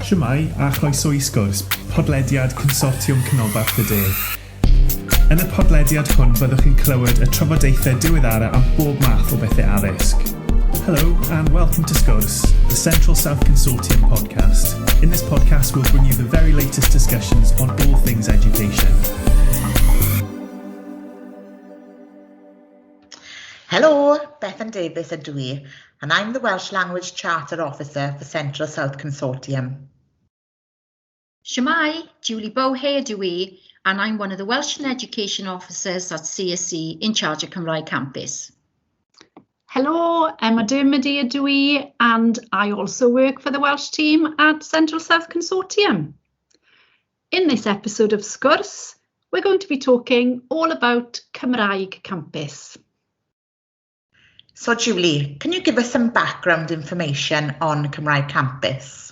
Shwmae a chroeso I Sgwrs, podlediad Consortiwm Canolbarth y De. Yn y podlediad hwn byddwch chi'n clywed y trafodaethau diweddara am bob math o bethau addysg. Hello and welcome to Sgwrs, the Central South Consortium podcast. In this podcast we'll bring you the very latest discussions on all things education. Hello, Bethan Davis ydw I, and I'm the Welsh Language Charter Officer for Central South Consortium. Shwmae, Julie Bowhay ydw I, and I'm one of the Welsh Education Officers at CSC in charge of Cymraeg Campus. Hello, Emma Dermody ydw I, and I also work for the Welsh team at Central South Consortium. In this episode of Sgwrs, we're going to be talking all about Cymraeg Campus. So Julie, can you give us some background information on Cymraeg Campus?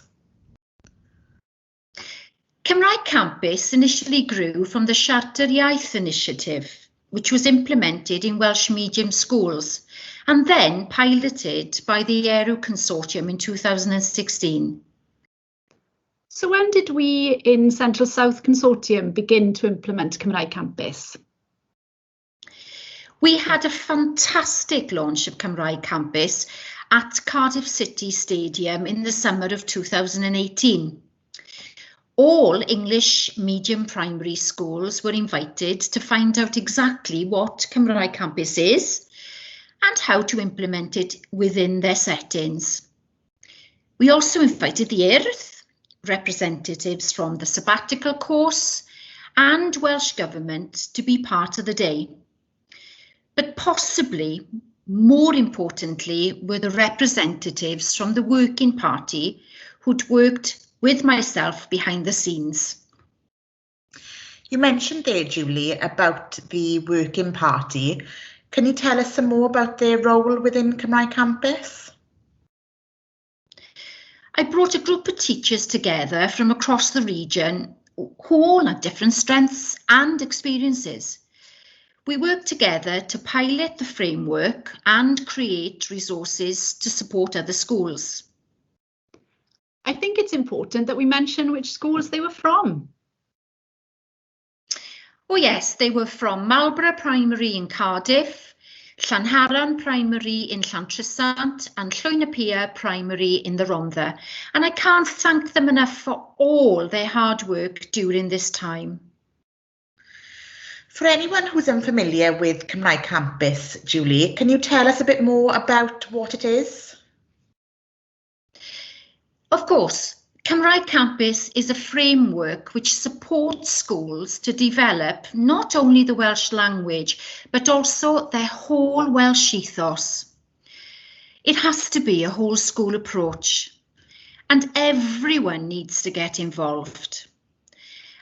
Cymraeg Campus initially grew from the Siarter Iaith initiative, which was implemented in Welsh medium schools and then piloted by the ERU Consortium in 2016. So when did we in Central South Consortium begin to implement Cymraeg Campus? We had a fantastic launch of Cymraeg Campus at Cardiff City Stadium in the summer of 2018. All English medium primary schools were invited to find out exactly what Cymraeg Campus is and how to implement it within their settings. We also invited the Earth, representatives from the sabbatical course and Welsh Government to be part of the day. But possibly, more importantly, were the representatives from the Working Party who'd worked with myself behind the scenes. You mentioned there, Julie, about the Working Party. Can you tell us some more about their role within Cymraeg Campus? I brought a group of teachers together from across the region who all had different strengths and experiences. We worked together to pilot the framework and create resources to support other schools. I think it's important that we mention which schools they were from. Oh yes, they were from Marlborough Primary in Cardiff, Llanharan Primary in Llantrisant and Llwynapia Primary in the Rhondda. And I can't thank them enough for all their hard work during this time. For anyone who's unfamiliar with Cymraeg Campus, Julie, can you tell us a bit more about what it is? Of course, Cymraeg Campus is a framework which supports schools to develop not only the Welsh language, but also their whole Welsh ethos. It has to be a whole school approach, and everyone needs to get involved.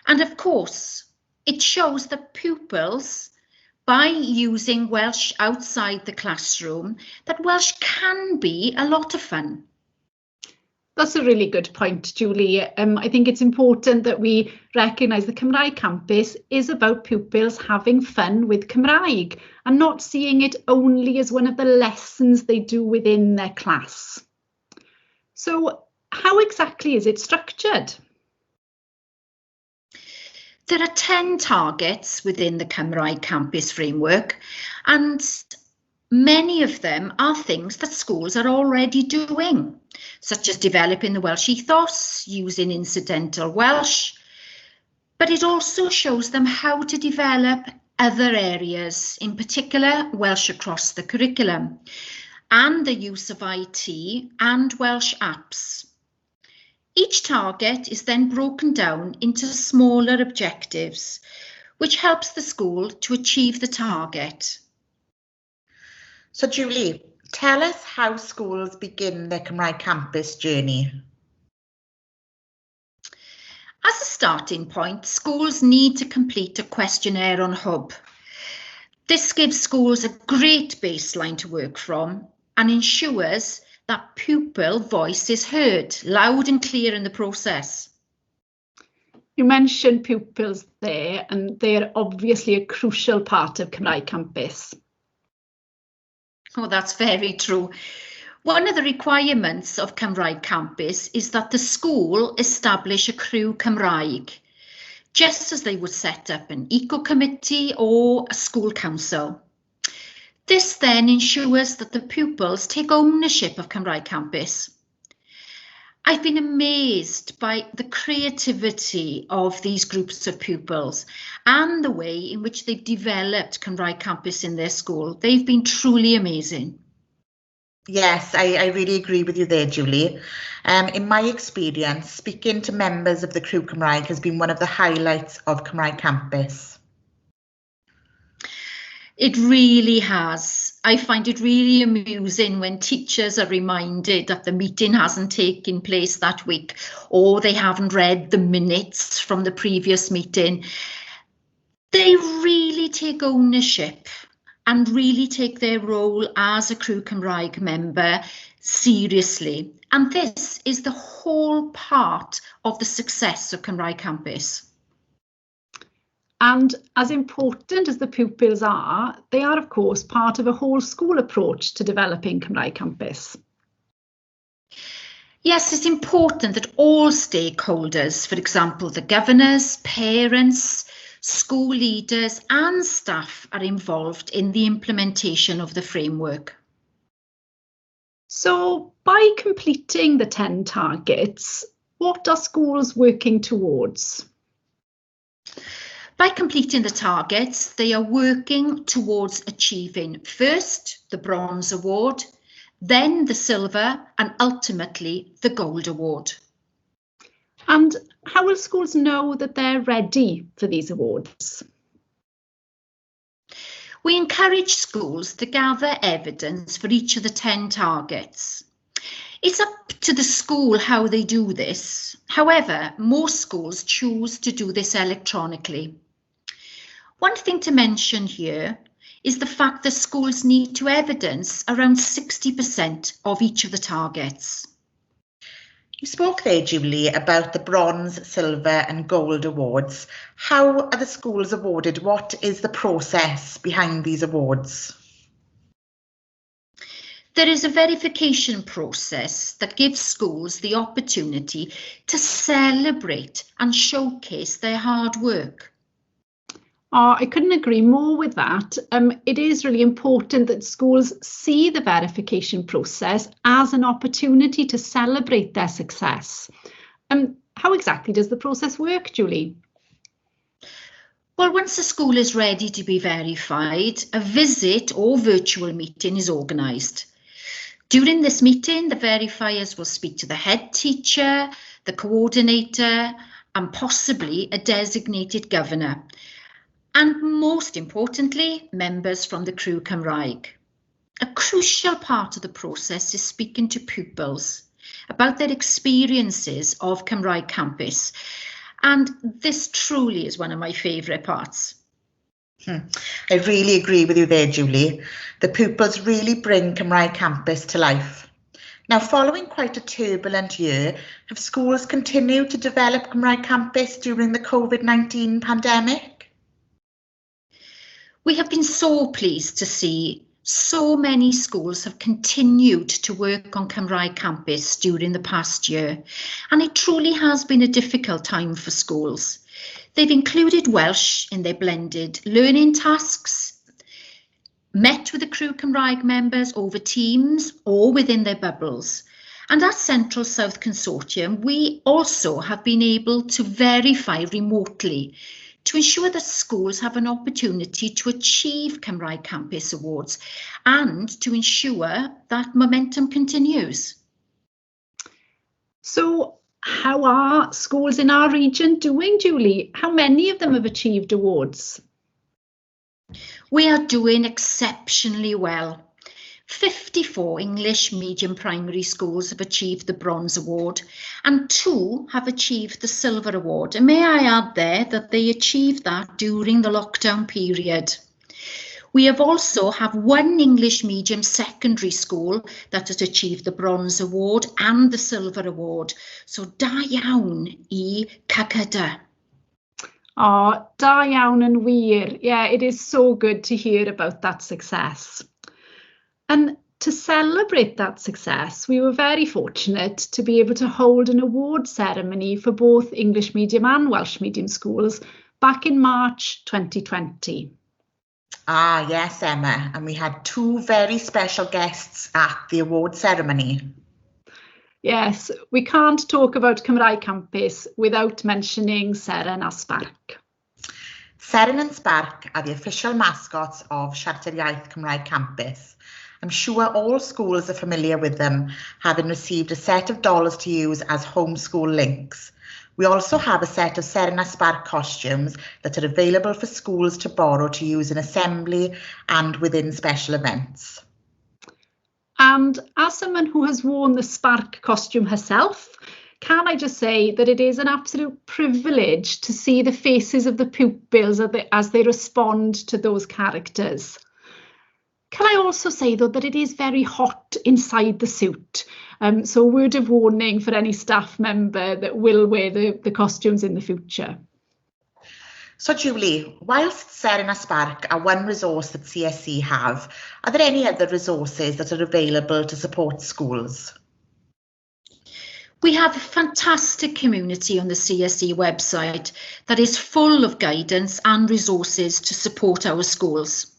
And of course, it shows that pupils, by using Welsh outside the classroom, that Welsh can be a lot of fun. That's a really good point, Julie. I think it's important that we recognise the Cymraeg Campus is about pupils having fun with Cymraeg and not seeing it only as one of the lessons they do within their class. So how exactly is it structured? There are 10 targets within the Cymraeg Campus framework, and many of them are things that schools are already doing, such as developing the Welsh ethos, using incidental Welsh, but it also shows them how to develop other areas, in particular Welsh across the curriculum, and the use of IT and Welsh apps. Each target is then broken down into smaller objectives, which helps the school to achieve the target. So Julie, tell us how schools begin their Cymraeg Campus journey. As a starting point, schools need to complete a questionnaire on Hub. This gives schools a great baseline to work from and ensures that pupil voice is heard loud and clear in the process. You mentioned pupils there, and they're obviously a crucial part of Cymraeg Campus. Oh, that's very true. One of the requirements of Cymraeg Campus is that the school establish a Crew Cymraeg, just as they would set up an eco-committee or a school council. This then ensures that the pupils take ownership of Cymraeg Campus. I've been amazed by the creativity of these groups of pupils and the way in which they've developed Cymraeg Campus in their school. They've been truly amazing. Yes, I really agree with you there, Julie. In my experience, speaking to members of the Crew Cymraeg has been one of the highlights of Cymraeg Campus. It really has. I find it really amusing when teachers are reminded that the meeting hasn't taken place that week, or they haven't read the minutes from the previous meeting. They really take ownership and really take their role as a Crew Cymraeg member seriously. And this is the whole part of the success of Cymraeg Campus. And as important as the pupils are, they are, of course, part of a whole school approach to developing Cymraeg Campus. Yes, it's important that all stakeholders, for example, the governors, parents, school leaders and staff are involved in the implementation of the framework. So, by completing the 10 targets, what are schools working towards? By completing the targets, they are working towards achieving first the Bronze Award, then the Silver and ultimately the Gold Award. And how will schools know that they're ready for these awards? We encourage schools to gather evidence for each of the 10 targets. It's up to the school how they do this. However, most schools choose to do this electronically. One thing to mention here is the fact that schools need to evidence around 60% of each of the targets. You spoke there, Julie, about the Bronze, Silver and Gold awards. How are the schools awarded? What is the process behind these awards? There is a verification process that gives schools the opportunity to celebrate and showcase their hard work. I couldn't agree more with that. It is really important that schools see the verification process as an opportunity to celebrate their success. How exactly does the process work, Julie? Well, once a school is ready to be verified, a visit or virtual meeting is organised. During this meeting, the verifiers will speak to the head teacher, the coordinator, and possibly a designated governor. And most importantly, members from the Crew Cymraeg. A crucial part of the process is speaking to pupils about their experiences of Cymraeg Campus. And this truly is one of my favourite parts. I really agree with you there, Julie. The pupils really bring Cymraeg Campus to life. Now, following quite a turbulent year, have schools continued to develop Cymraeg Campus during the COVID-19 pandemic? We have been so pleased to see so many schools have continued to work on Cymraeg Campus during the past year, and it truly has been a difficult time for schools. They've included Welsh in their blended learning tasks, met with the Crew Cymraeg members over Teams or within their bubbles. And at Central South Consortium, we also have been able to verify remotely to ensure that schools have an opportunity to achieve Cymraeg Campus Awards and to ensure that momentum continues. So how are schools in our region doing, Julie? How many of them have achieved awards? We are doing exceptionally well. 54 English medium primary schools have achieved the Bronze Award and 2 have achieved the Silver Award. And may I add there that they achieved that during the lockdown period. We have also have 1 English medium secondary school that has achieved the Bronze Award and the Silver Award. So da iawn I Cacyda. Oh, da iawn yn wir. Yeah, it is so good to hear about that success. And to celebrate that success, we were very fortunate to be able to hold an award ceremony for both English medium and Welsh medium schools back in March 2020. Ah, yes, Emma, and we had two very special guests at the award ceremony. Yes, we can't talk about Cymraeg Campus without mentioning Seren a Sparc. Seren and Sparc are the official mascots of Siarter Iaith Cymraeg Campus. I'm sure all schools are familiar with them, having received a set of dolls to use as homeschool links. We also have a set of Seren a Sparc costumes that are available for schools to borrow to use in assembly and within special events. And as someone who has worn the Sparc costume herself, can I just say that it is an absolute privilege to see the faces of the pupils as they respond to those characters. Can I also say, though, that it is very hot inside the suit, so a word of warning for any staff member that will wear the costumes in the future. So Julie, whilst Seren a Sparc are one resource that CSC have, are there any other resources that are available to support schools? We have a fantastic community on the CSC website that is full of guidance and resources to support our schools.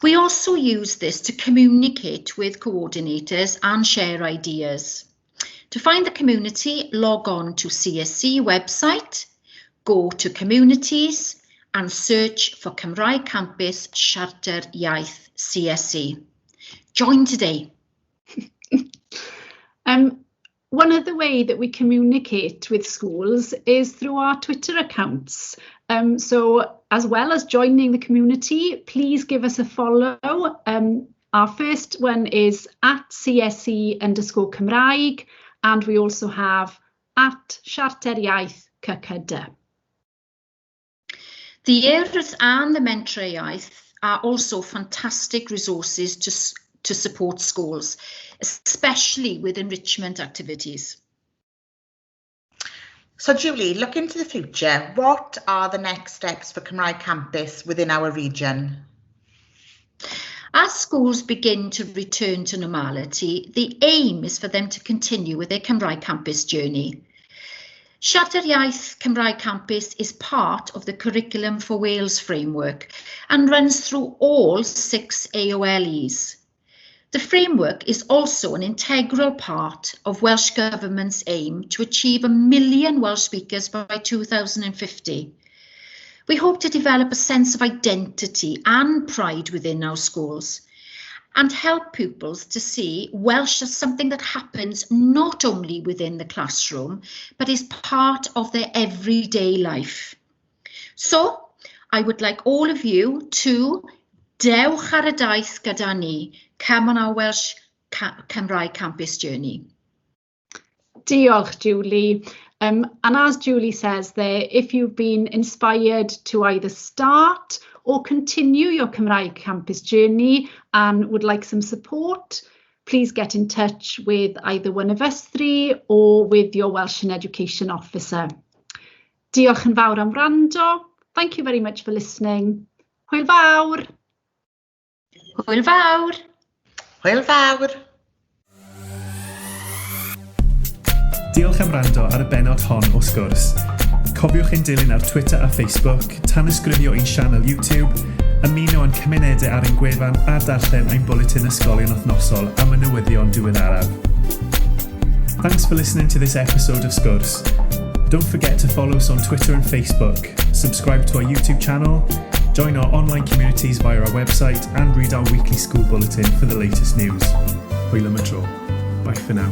We also use this to communicate with coordinators and share ideas. To find the community, log on to CSC website, go to communities and search for Cymraeg Campus Siarter Iaith CSC. Join today. One of the ways that we communicate with schools is through our Twitter accounts. So as well as joining the community, please give us a follow. Our first one is at CSC_Cymraeg, and we also have at Siarter Iaith CCD. The Urdd and the Mentra Iaith are also fantastic resources to support schools, especially with enrichment activities. So Julie, looking to the future, what are the next steps for Cymraeg Campus within our region? As schools begin to return to normality, the aim is for them to continue with their Cymraeg Campus journey. Siarter Iaith Cymraeg Campus is part of the Curriculum for Wales framework and runs through all 6 AOLEs. The framework is also an integral part of Welsh Government's aim to achieve 1 million Welsh speakers by 2050. We hope to develop a sense of identity and pride within our schools and help pupils to see Welsh as something that happens not only within the classroom, but is part of their everyday life. So, I would like all of you to dewch ar y daith gyda ni, come on our Welsh Cymraeg Campus journey. Diolch, Julie. And as Julie says there, if you've been inspired to either start or continue your Cymraeg Campus journey and would like some support, please get in touch with either one of us 3 or with your Welsh and Education officer. Diolch yn fawr am wrando. Thank you very much for listening. Hwyl fawr. Hwyl fawr. Hwyl fawr. Diolch am wrando ar y benod hon o Sgwrs. Cofiwch ein dilyn ar Twitter a Facebook, tanysgrifio ein sianel YouTube, ymuno yn cymunedau ar ein gwefan a darllen ein bwletin ysgolion wythnosol am y newyddion diweddaraf. Thanks for listening to this episode of Sgwrs. Don't forget to follow us on Twitter and Facebook, subscribe to our YouTube channel, join our online communities via our website and read our weekly school bulletin for the latest news. Hwyl am y tro. Bye for now.